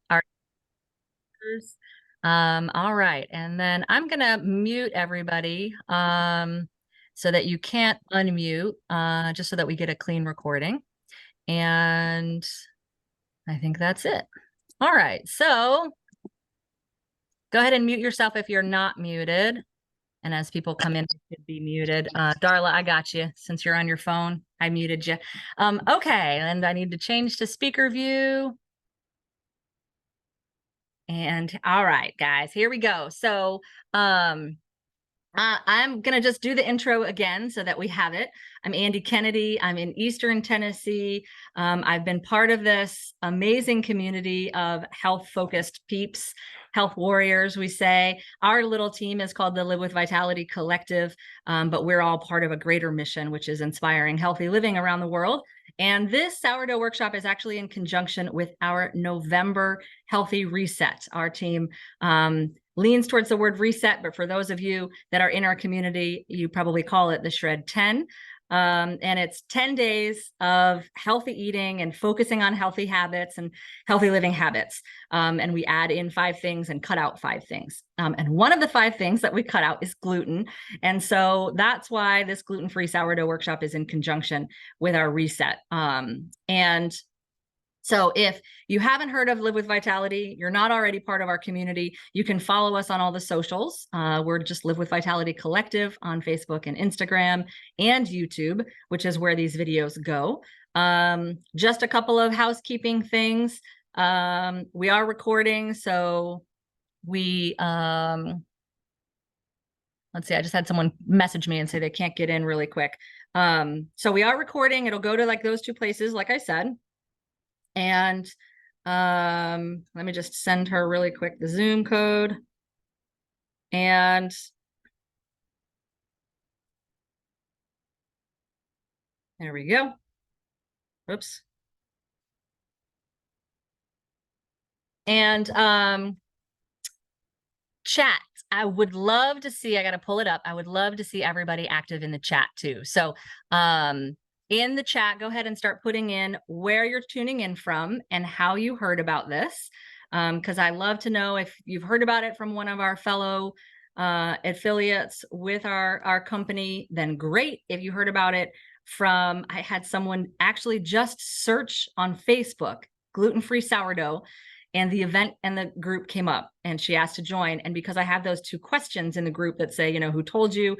our all right, and then I'm gonna mute everybody so that you can't unmute, just so that we get a clean recording. And I think that's it. All right, so go ahead and mute yourself if you're not muted. And as people come in, you should be muted. Darla, I got you. Since you're on your phone, I muted you. Okay, and I need to change to speaker view. And all right, guys, here we go. So I'm going to just do the intro again so that we have it. I'm Andy Kennedy. I'm in Eastern Tennessee. I've been part of this amazing community of health-focused peeps, health warriors, we say. Our little team is called the Live with Vitality Collective, but we're all part of a greater mission, which is inspiring healthy living around the world. And this sourdough workshop is actually in conjunction with our November Healthy Reset. Our team leans towards the word reset, but for those of you that are in our community, you probably call it the Shred 10. And it's 10 days of healthy eating and focusing on healthy habits and healthy living habits. And we add in 5 things and cut out 5 things. And one of the 5 things that we cut out is gluten. And so that's why this gluten-free sourdough workshop is in conjunction with our reset. So if you haven't heard of Live with Vitality, you're not already part of our community, you can follow us on all the socials. We're just Live with Vitality Collective on Facebook and Instagram and YouTube, which is where these videos go. Just a couple of housekeeping things. We are recording, so we, let's see, I just had someone message me and say they can't get in really quick. So we are recording. It'll go to like those 2 places, like I said. And let me just send her really quick the Zoom code. And there we go. Oops. And chat. I would love to see, I got to pull it up. I would love to see everybody active in the chat too. So in the chat, go ahead and start putting in where you're tuning in from and how you heard about this. Because I love to know if you've heard about it from one of our fellow affiliates with our company, then great. If you heard about it from, I had someone actually just search on Facebook, Gluten Free Sourdough, and the event and the group came up and she asked to join. And because I have those 2 questions in the group that say, you know, who told you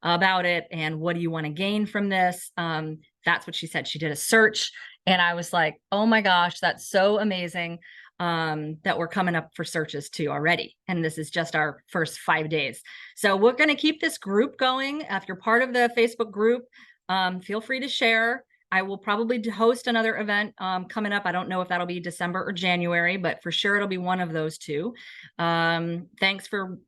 about it and what do you want to gain from this? That's what she said. She did a search and I was like, oh my gosh, that's so amazing that we're coming up for searches too already. And this is just our first 5 days. So we're going to keep this group going. If you're part of the Facebook group, feel free to share. I will probably host another event coming up. I don't know if that'll be December or January, but for sure it'll be one of those 2. Thanks for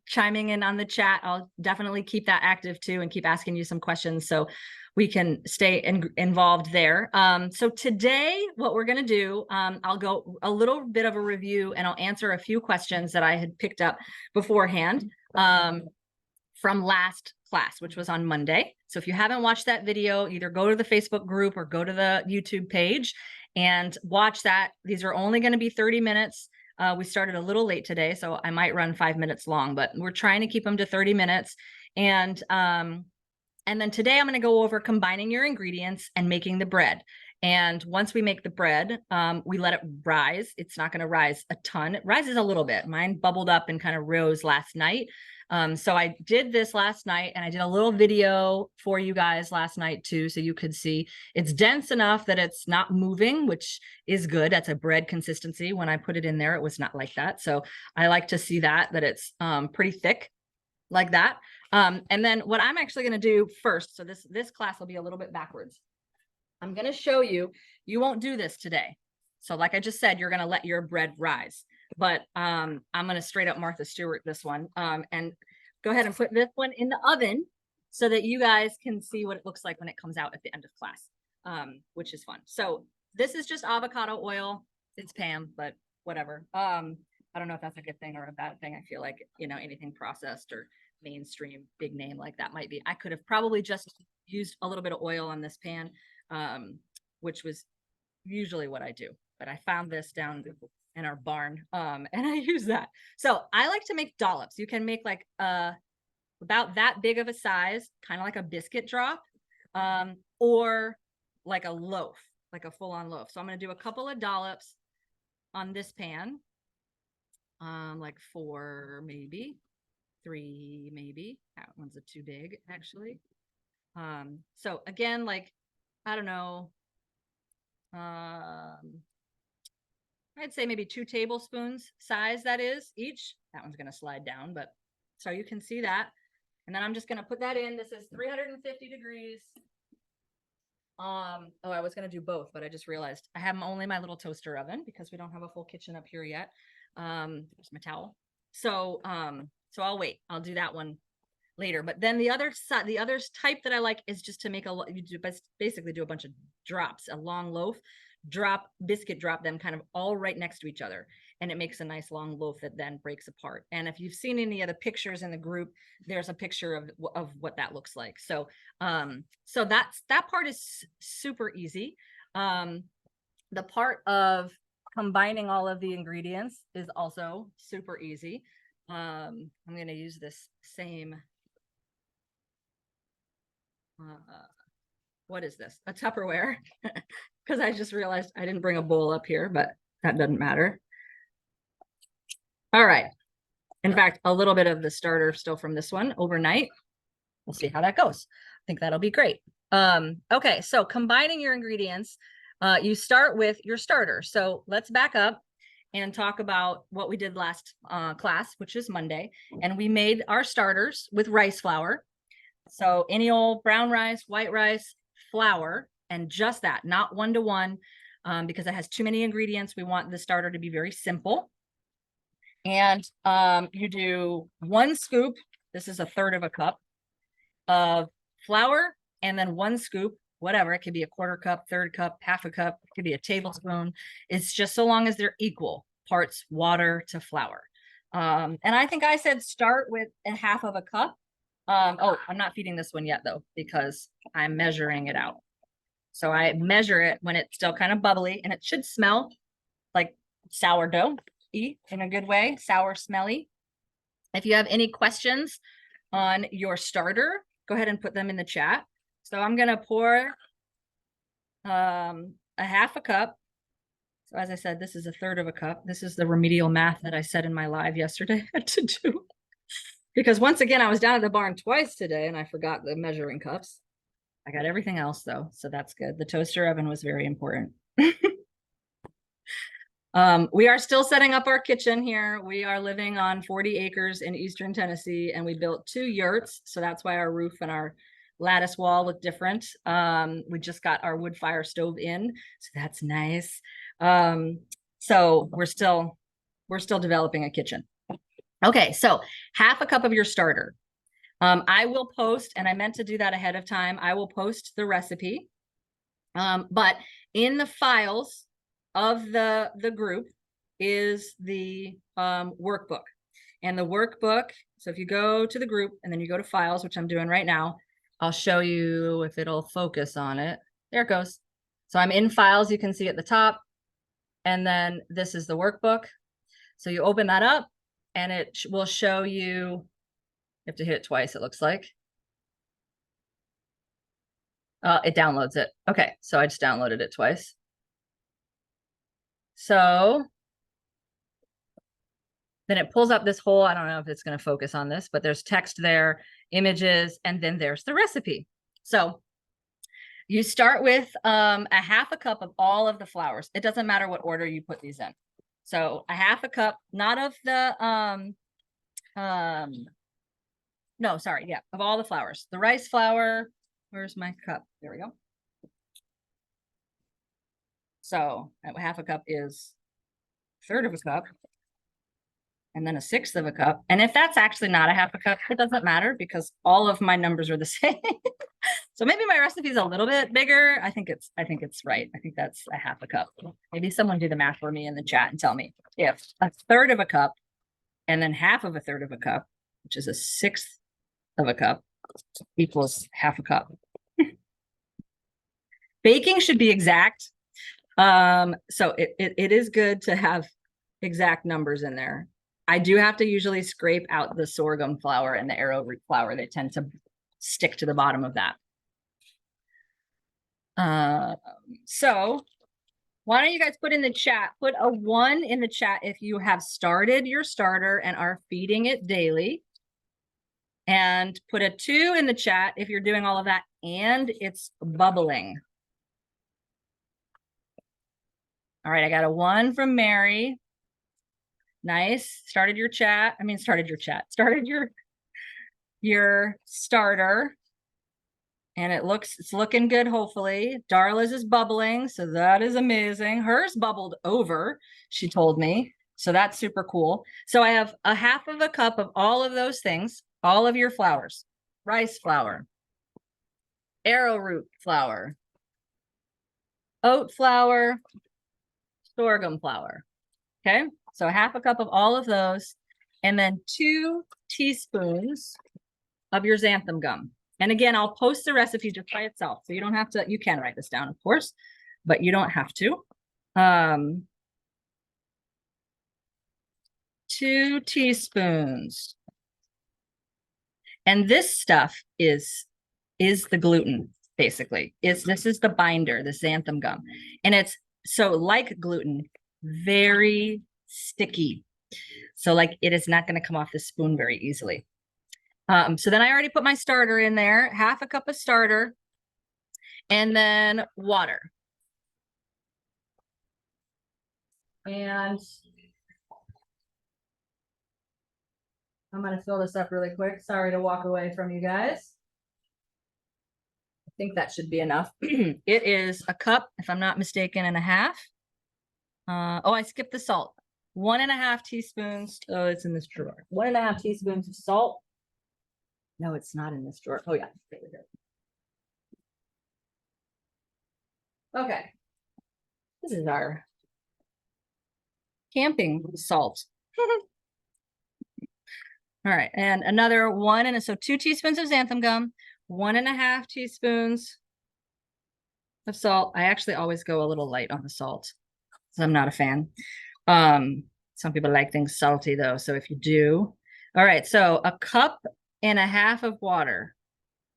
chiming in on the chat. I'll definitely keep that active too and keep asking you some questions so we can stay involved there. So today, what we're going to do, I'll go a little bit of a review and I'll answer a few questions that I had picked up beforehand from last class, which was on Monday. So if you haven't watched that video, either go to the Facebook group or go to the YouTube page and watch that. These are only going to be 30 minutes. We started a little late today, so I might run 5 minutes long, but we're trying to keep them to 30 minutes. And then today I'm going to go over combining your ingredients and making the bread. And once we make the bread, we let it rise. It's not going to rise a ton. It rises a little bit. Mine bubbled up and kind of rose last night. So I did this last night and I did a little video for you guys last night too, so you could see it's dense enough that it's not moving, which is good. That's a bread consistency. When I put it in there, it was not like that. So I like to see that it's pretty thick like that. And then what I'm actually going to do first, so this class will be a little bit backwards. I'm going to show you, you won't do this today. So like I just said, you're going to let your bread rise. But I'm going to straight up Martha Stewart this one and go ahead and put this one in the oven so that you guys can see what it looks like when it comes out at the end of class, which is fun. So this is just avocado oil. It's Pam, but whatever. I don't know if that's a good thing or a bad thing. I feel like, you know, anything processed or mainstream big name like that might be. I could have probably just used a little bit of oil on this pan, which was usually what I do. but I found this down in our barn, and I use that. So I like to make dollops. You can make like about that big of a size, kind of like a biscuit drop, or like a loaf, like a full-on loaf. So I'm going to do a couple of dollops on this pan, like 4, maybe 3, maybe. That one's too big, actually. So again, like, I don't know, I'd say maybe 2 tablespoons size, that is, each. That one's going to slide down, but so you can see that. And then I'm just going to put that in. This is 350 degrees. Oh, I was going to do both, but I just realized I have only my little toaster oven because we don't have a full kitchen up here yet. There's my towel. So I'll wait. I'll do that one later. But then the other side, the other type that I like is just to make basically do a bunch of drops, a long loaf, biscuit drop them kind of all right next to each other. And it makes a nice long loaf that then breaks apart. And if you've seen any of the pictures in the group, there's a picture of what that looks like. So that part is super easy. The part of combining all of the ingredients is also super easy. I'm going to use this same, what is this? A Tupperware, because I just realized I didn't bring a bowl up here, but that doesn't matter. All right. In fact, a little bit of the starter still from this one overnight. We'll see how that goes. I think that'll be great. Okay, so combining your ingredients, you start with your starter. So let's back up and talk about what we did last class, which is Monday. And we made our starters with rice flour. So any old brown rice, white rice, flour, and just that, not 1-to-1, because it has too many ingredients. We want the starter to be very simple. And you do 1 scoop. This is 1/3 of a cup of flour, and then 1 scoop, whatever. It could be a 1/4 cup, 1/3 cup, 1/2 cup. It could be a tablespoon. It's just so long as they're equal parts water to flour. And I think I said start with 1/2 of a cup. Oh, I'm not feeding this one yet though, because I'm measuring it out. So I measure it when it's still kind of bubbly, and it should smell like sourdough in a good way, sour, smelly. If you have any questions on your starter, go ahead and put them in the chat. So I'm going to pour 1/2 cup. So as I said, this is 1/3 of a cup. This is the remedial math that I said in my live yesterday I had to do. Because once again, I was down at the barn twice today and I forgot the measuring cups. I got everything else though, so that's good. The toaster oven was very important. We are still setting up our kitchen here. We are living on 40 acres in Eastern Tennessee, and we built 2 yurts. So that's why our roof and our lattice wall look different. We just got our wood fire stove in, so that's nice. So we're still developing a kitchen. Okay, so 1/2 cup of your starter. I will post, and I meant to do that ahead of time. I will post the recipe, but in the files of the group is the workbook. And the workbook, so if you go to the group and then you go to files, which I'm doing right now, I'll show you if it'll focus on it. There it goes. So I'm in files, you can see at the top, and then this is the workbook. So you open that up and it will show you have to hit it twice, it looks like. It downloads it. Okay, so I just downloaded it twice. So then it pulls up this whole, I don't know if it's going to focus on this, but there's text there, images, and then there's the recipe. So you start with 1/2 cup of all of the flours. It doesn't matter what order you put these in. So 1/2 cup, not of the, no, sorry, yeah, of all the flours. The rice flour, where's my cup? There we go. So 1/2 cup is 1/3 of a cup, and then 1/6 of a cup. And if that's actually not 1/2 cup, it doesn't matter because all of my numbers are the same. So maybe my recipe is a little bit bigger. I think it's right. I think that's 1/2 cup. Maybe someone do the math for me in the chat and tell me if 1/3 of a cup and then 1/2 of a 1/3 of a cup, which is 1/6 of a cup, equals 1/2 cup. Baking should be exact, So it is good to have exact numbers in there. I do have to usually scrape out the sorghum flour and the arrowroot flour. They tend to stick to the bottom of that. So why don't you guys put in the chat, put a 1 in the chat if you have started your starter and are feeding it daily. And put a 2 in the chat if you're doing all of that and it's bubbling. All right, I got a 1 from Mary. Nice. Started your chat. Started your starter. And it's looking good, hopefully. Darla's is bubbling, so that is amazing. Hers bubbled over, she told me. So that's super cool. So I have a 1/2 cup of all of those things, all of your flours. Rice flour, arrowroot flour, oat flour, sorghum flour. Okay, so 1/2 cup of all of those, and then 2 teaspoons of your xanthan gum. And again, I'll post the recipe just by itself. So you don't have to, you can write this down, of course, but you don't have to. 2 teaspoons. And this stuff is the gluten, basically. This is the binder, the xanthan gum. And it's, so like gluten, very sticky. So like it is not going to come off the spoon very easily. So then I already put my starter in there, 1/2 cup of starter, and then water. And I'm going to fill this up really quick. Sorry to walk away from you guys. I think that should be enough. It is a cup, if I'm not mistaken, and a half. Oh, I skipped the salt. 1.5 teaspoons. Oh, it's in this drawer. 1.5 teaspoons of salt. No, it's not in this drawer. Oh, yeah. There we go. Okay. This is our camping salt. All right. And another 1, and so 2 teaspoons of xanthan gum, 1.5 teaspoons of salt. I actually always go a little light on the salt because I'm not a fan. Some people like things salty though. So if you do, all right. So 1.5 cups of water.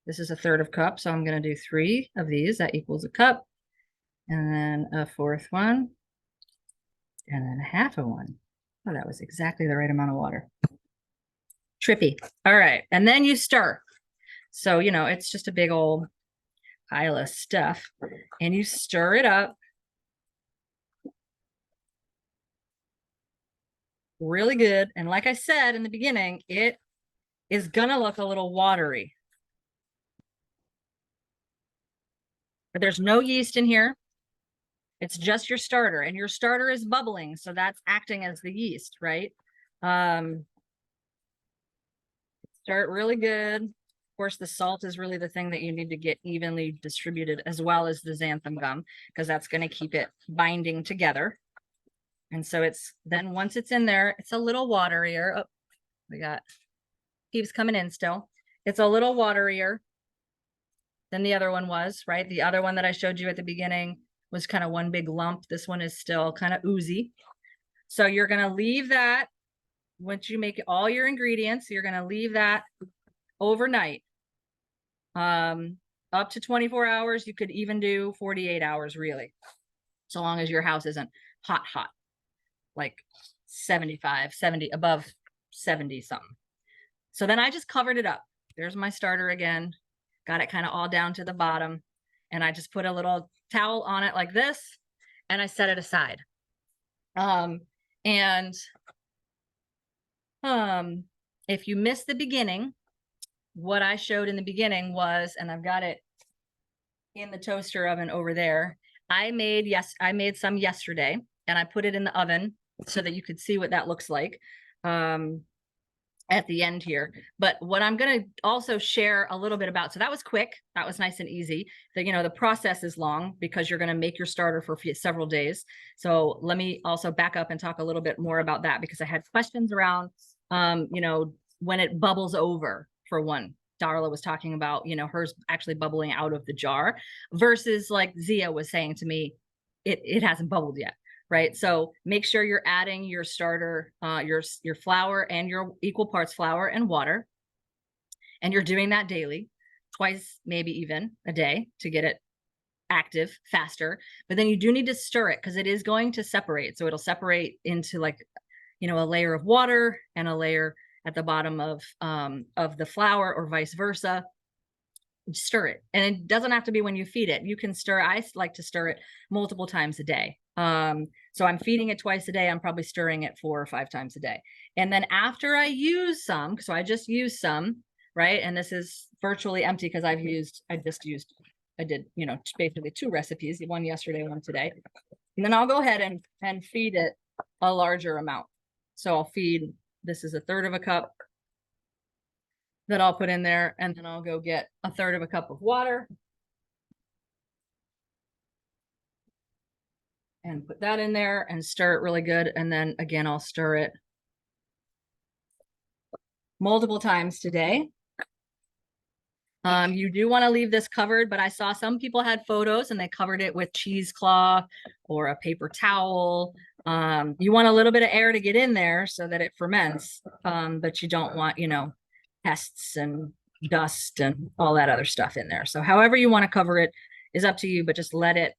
This is 1/3 cup. So I'm going to do 3 of these. That equals a cup. And then a 4th one. And then 1/2 of one. Oh, that was exactly the right amount of water. Trippy. All right. And then you stir. So, you know, it's just a big old pile of stuff. And you stir it up really good. And like I said in the beginning, it is gonna look a little watery. But there's no yeast in here. It's just your starter, and your starter is bubbling, so that's acting as the yeast, right? Start really good. Of course, the salt is really the thing that you need to get evenly distributed, as well as the xanthan gum, because that's going to keep it binding together. And so it's then once it's in there, it's a little waterier. Oh, we got keeps coming in still. It's a little waterier than the other one was, right? The other one that I showed you at the beginning was kind of one big lump. This one is still kind of oozy. So you're going to leave that once you make all your ingredients, you're going to leave that overnight. Up to 24 hours. You could even do 48 hours, really, so long as your house isn't hot, like 75, 70, above 70 something. So then I just covered it up. There's my starter again. Got it kind of all down to the bottom. And I just put a little towel on it like this, and I set it aside. If you missed the beginning, what I showed in the beginning was, and I've got it in the toaster oven over there. I made some yesterday, and I put it in the oven so that you could see what that looks like at the end here. But what I'm going to also share a little bit about, so that was quick. That was nice and easy. The process is long because you're going to make your starter for several days. So let me also back up and talk a little bit more about that, because I had questions around, when it bubbles over, for one. Darla was talking about, hers actually bubbling out of the jar versus, like Zia was saying to me, it hasn't bubbled yet, right? So make sure you're adding your starter, your flour and your equal parts flour and water. And you're doing that daily, twice, maybe even a day, to get it active faster. But then you do need to stir it because it is going to separate. So it'll separate into like, a layer of water and a layer at the bottom of the flour, or vice versa. Stir it. And it doesn't have to be when you feed it. You can stir. I like to stir it multiple times a day. So I'm feeding it twice a day. I'm probably stirring it 4 or 5 times a day. And then after I use some, so I just use some, right? And this is virtually empty because I did, basically 2 recipes, one yesterday, one today. And then I'll go ahead and feed it a larger amount. So I'll feed, this is 1/3 of a cup that I'll put in there. And then I'll go get 1/3 of a cup of water and put that in there and stir it really good. And then again, I'll stir it multiple times today. You do want to leave this covered, but I saw some people had photos and they covered it with cheesecloth or a paper towel. You want a little bit of air to get in there so that it ferments, but you don't want, pests and dust and all that other stuff in there. So however you want to cover it is up to you, but just let it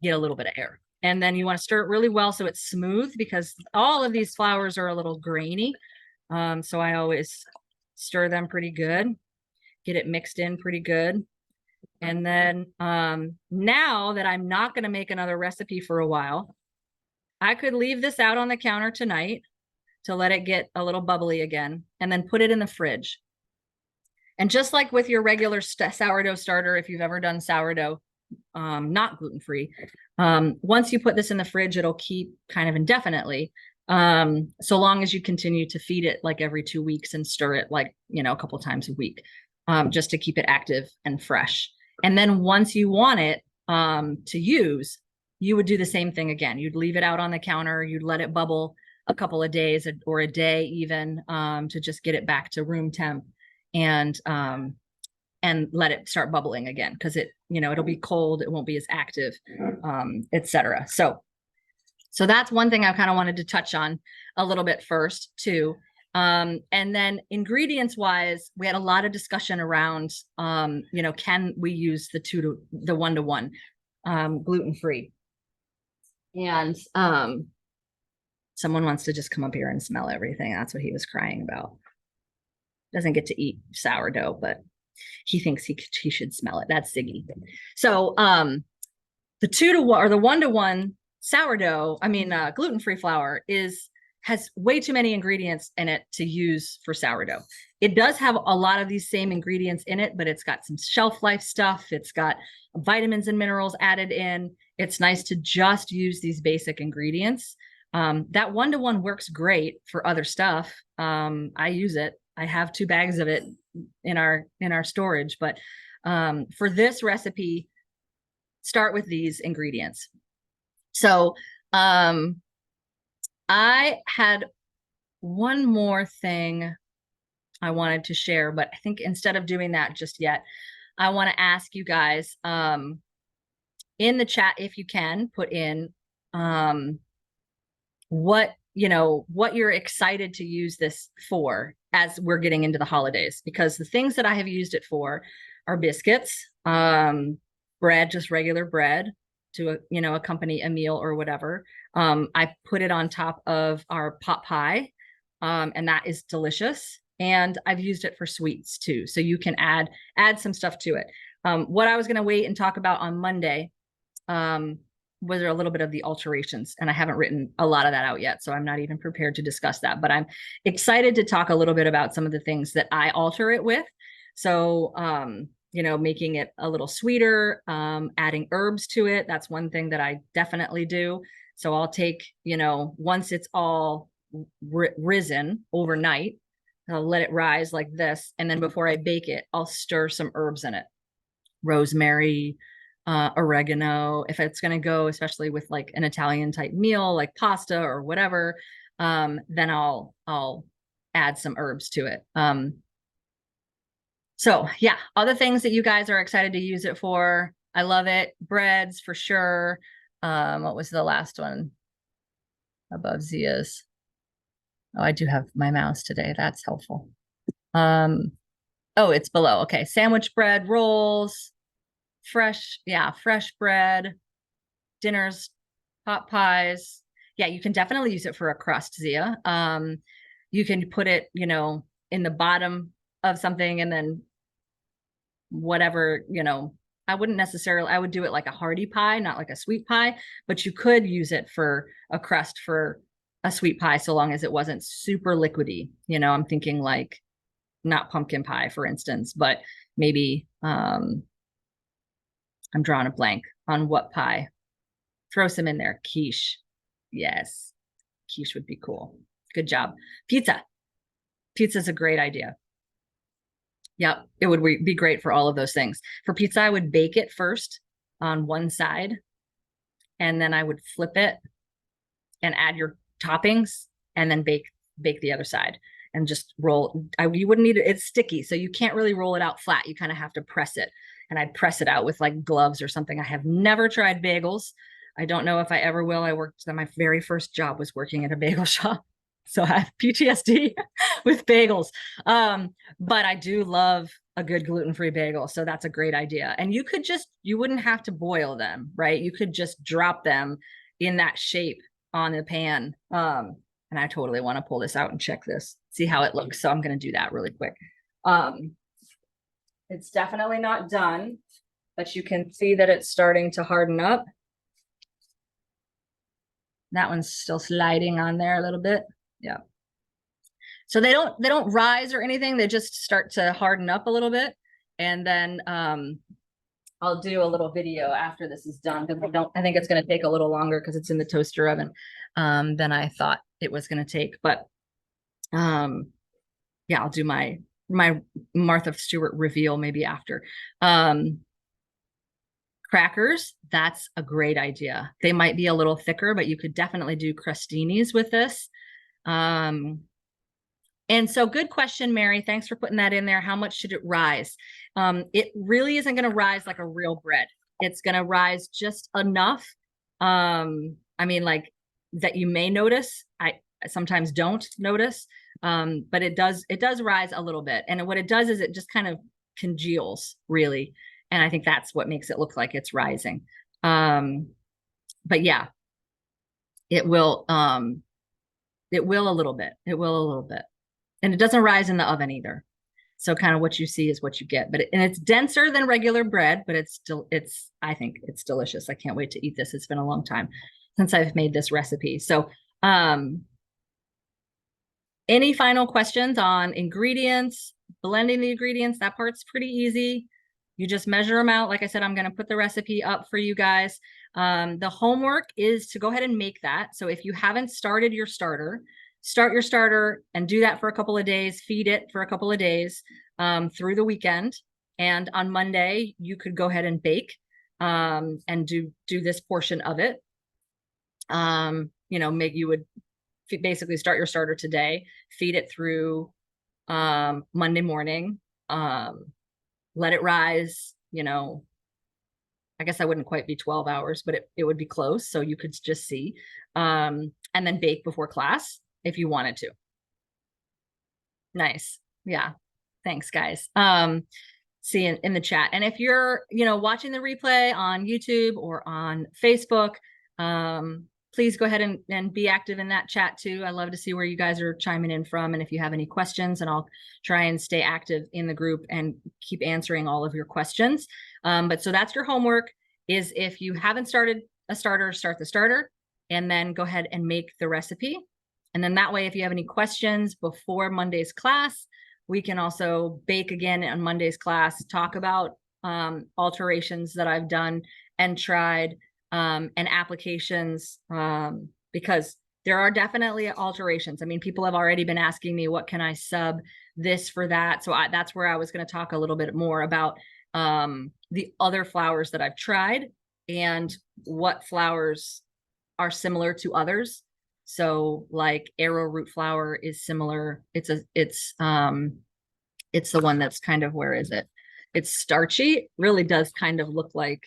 get a little bit of air. And then you want to stir it really well so it's smooth, because all of these flours are a little grainy. So I always stir them pretty good, get it mixed in pretty good. And then now that I'm not going to make another recipe for a while, I could leave this out on the counter tonight to let it get a little bubbly again, and then put it in the fridge. And just like with your regular sourdough starter, if you've ever done sourdough, not gluten-free, once you put this in the fridge, it'll keep kind of indefinitely. So long as you continue to feed it like every 2 weeks and stir it like, a couple times a week, just to keep it active and fresh. And then once you want it to use, you would do the same thing again. You'd leave it out on the counter. You'd let it bubble a couple of days or a day even, to just get it back to room temp, and let it start bubbling again, because it'll be cold. It won't be as active, etc. So that's one thing I kind of wanted to touch on a little bit first too. And then ingredients wise, we had a lot of discussion around, can we use the 1-to-1 gluten free? And someone wants to just come up here and smell everything. That's what he was crying about. Doesn't get to eat sourdough, but he thinks he should smell it. That's Ziggy. So the 2-to-1 or the 1-to-1 sourdough, gluten-free flour has way too many ingredients in it to use for sourdough. It does have a lot of these same ingredients in it, but it's got some shelf life stuff. It's got vitamins and minerals added in. It's nice to just use these basic ingredients. That 1-to-1 works great for other stuff. I use it. I have 2 bags of it in our storage, but for this recipe, start with these ingredients. So I had one more thing I wanted to share, but I think instead of doing that just yet, I want to ask you guys in the chat, if you can put in what you're excited to use this for as we're getting into the holidays, because the things that I have used it for are biscuits, bread, just regular bread to accompany a meal or whatever. I put it on top of our pot pie, and that is delicious. And I've used it for sweets too, so you can add some stuff to it. What I was going to wait and talk about on Monday was there a little bit of the alterations, and I haven't written a lot of that out yet, so I'm not even prepared to discuss that, but I'm excited to talk a little bit about some of the things that I alter it with. So making it a little sweeter, adding herbs to it. That's one thing that I definitely do. So I'll take, once it's all risen overnight, I'll let it rise like this, and then before I bake it, I'll stir some herbs in it, rosemary, oregano. If it's going to go, especially with like an Italian type meal, like pasta or whatever, then I'll add some herbs to it. So yeah, other things that you guys are excited to use it for. I love it. Breads for sure. What was the last one above Zia's? Oh, I do have my mouse today. That's helpful. Oh, it's below. Okay. Sandwich bread, rolls, fresh, yeah, fresh bread, dinners, pot pies. Yeah, you can definitely use it for a crust, Zia. You can put it, you know, in the bottom of something and then whatever, you know, I wouldn't necessarily, I would do it like a hearty pie, not like a sweet pie, but you could use it for a crust for a sweet pie so long as it wasn't super liquidy. You know, I'm thinking like not pumpkin pie, for instance, but maybe I'm drawing a blank on what pie. Throw some in there. Quiche. Yes. Quiche would be cool. Good job. Pizza. Pizza's a great idea. Yep. It would be great for all of those things. For pizza, I would bake it first on one side, and then I would flip it and add your toppings and then bake the other side and just roll. You wouldn't need it. It's sticky, so you can't really roll it out flat. You kind of have to press it, and I'd press it out with like gloves or something. I have never tried bagels. I don't know if I ever will. My very first job was working at a bagel shop. So I have PTSD with bagels. But I do love a good gluten-free bagel. So that's a great idea. And you wouldn't have to boil them, right? You could just drop them in that shape on the pan. And I totally want to pull this out and check this, see how it looks. So I'm going to do that really quick. It's definitely not done, but you can see that it's starting to harden up. That one's still sliding on there a little bit. Yeah. So they don't rise or anything. They just start to harden up a little bit. And then I'll do a little video after this is done because I think it's going to take a little longer because it's in the toaster oven than I thought it was going to take. But yeah, I'll do my Martha Stewart reveal maybe after. Crackers, that's a great idea. They might be a little thicker, but you could definitely do crostinis with this. And so good question, Mary. Thanks for putting that in there. How much should it rise? It really isn't going to rise like a real bread. It's going to rise just enough. I mean, like that you may notice. I sometimes don't notice, but it does rise a little bit. And what it does is it just kind of congeals, really. And I think that's what makes it look like it's rising. But yeah, it will a little bit. It will a little bit. And it doesn't rise in the oven either. So kind of what you see is what you get. But and it's denser than regular bread, but I think it's delicious. I can't wait to eat this. It's been a long time since I've made this recipe. So any final questions on ingredients, blending the ingredients? That part's pretty easy. You just measure them out. Like I said, I'm going to put the recipe up for you guys. The homework is to go ahead and make that. So if you haven't started your starter, start your starter and do that for a couple of days, feed it for a couple of days through the weekend. And on Monday, you could go ahead and bake and do this portion of it. You know, you would basically start your starter today, feed it through Monday morning, let it rise, you know, I guess I wouldn't quite be 12 hours, but it would be close. So you could just see, and then bake before class if you wanted to. Nice. Yeah. Thanks, guys. See in the chat. And if you're, you know, watching the replay on YouTube or on Facebook, please go ahead and be active in that chat too. I love to see where you guys are chiming in from. And if you have any questions, and I'll try and stay active in the group and keep answering all of your questions. But so that's your homework, is if you haven't started a starter, start the starter and then go ahead and make the recipe. And then that way, if you have any questions before Monday's class, we can also bake again on Monday's class, talk about alterations that I've done and tried, and applications, because there are definitely alterations. I mean, people have already been asking me, what can I sub this for that? So that's where I was going to talk a little bit more about the other flours that I've tried and what flours are similar to others. So like arrowroot flour is similar. It's the one that's kind of, where is it? It's starchy. It really does kind of look like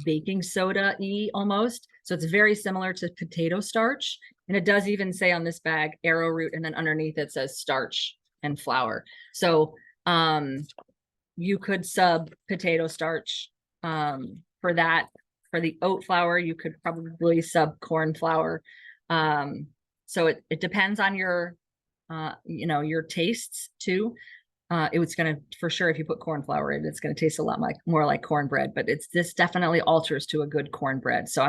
baking soda-y almost. So it's very similar to potato starch. And it does even say on this bag, arrowroot, and then underneath it says starch and flour. So you could sub potato starch for that. For the oat flour, you could probably sub corn flour. So it depends on your, your tastes too. It was going to, for sure, if you put corn flour in, it's going to taste a lot more like cornbread, but this definitely alters to a good cornbread. So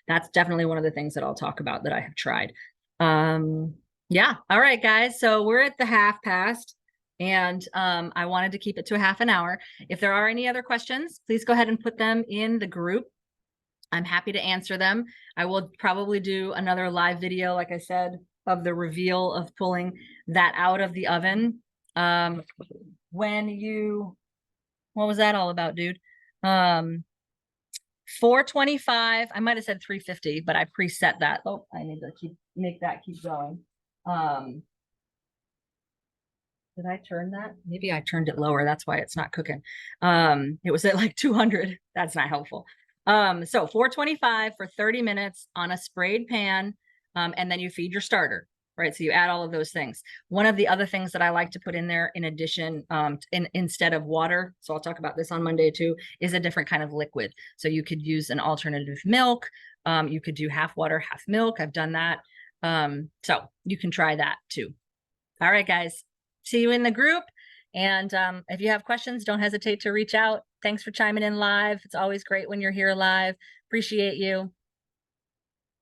that's definitely one of the things that I'll talk about that I have tried. Yeah. All right, guys. So we're at the half past, and I wanted to keep it to a half an hour. If there are any other questions, please go ahead and put them in the group. I'm happy to answer them. I will probably do another live video, like I said, of the reveal of pulling that out of the oven. What was that all about, dude? 425. I might have said 350, but I preset that. Oh, I need to make that keep going. Did I turn that? Maybe I turned it lower. That's why it's not cooking. It was at like 200. That's not helpful. So 425 for 30 minutes on a sprayed pan. And then you feed your starter, right? So you add all of those things. One of the other things that I like to put in there in addition, instead of water, so I'll talk about this on Monday too, is a different kind of liquid. So you could use an alternative milk. You could do half water, half milk. I've done that. So you can try that too. All right, guys. See you in the group. And if you have questions, don't hesitate to reach out. Thanks for chiming in live. It's always great when you're here live. Appreciate you.